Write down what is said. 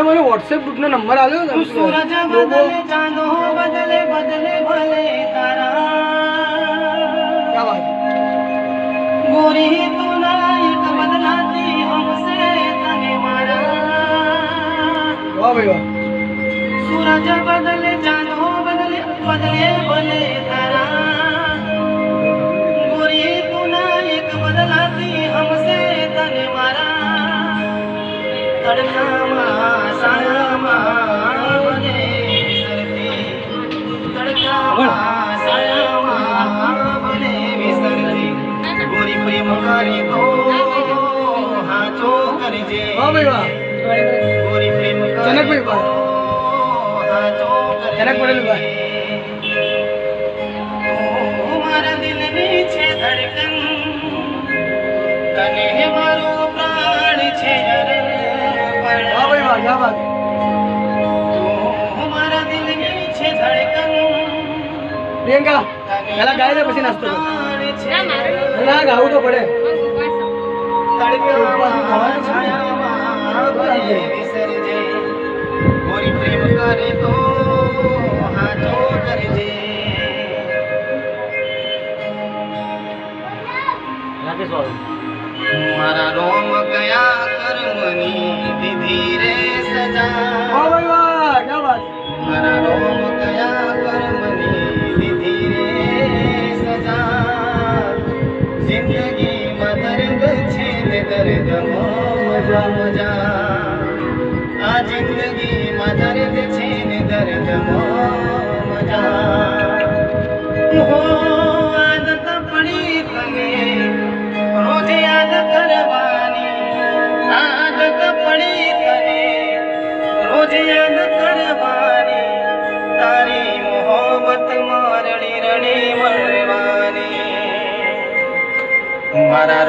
મને WhatsApp group નો number આલ્યો ને સૂરજ બદલે ચાંદો બદલે બદલે ભલે તારા क्या बात गोरी तू नायक बदलाती हमसे तने मारा वाह भाई वाह सूरज बदले चांदो बदले बदले भले तारा गोरी तू नायक बदलाती हमसे तने मारा तड़काમાં સાયામાં બને વિસરતી તડકામાં સાયામાં બને વિસરતી ગોરી પ્રેમ કરી તો હાચો કરજે वाह भाई वाह ગોરી પ્રેમ જનકભાઈ વાહ હાચો કરજે જનક પટેલ ભાઈ મારા દિલની છે ધડકન તને મારો પ્રાણ છે वाह भाई वाह क्या बात મારા દિલની છે ધડકન પ્રિયંકા પહેલા ગાય દે પછી નાસ્તો કર ના ગાવું તો પડે તડકામાં છાયામાં ભલે વિસરજે ગોરી પ્રેમ કરે તો હાચો કરજે મારા રોમ ગયા કર્મની દીધી રે સજા वाह भाई वाह क्या बात મારા રોમ ગયા કર્મની દીધી રે સજા જિંદગીમાં દર્દ છે ને દર્દમાં મજા મજા આ જિંદગીમાં દર્દ છે ને દર્દમાં મજા હો આદત પડી તને રોજ યાદ કરવાની આદત પડી તને રોજ યાદ કરવાની તારી મોહબ્બતમાં રડી રડી મરવાની મારા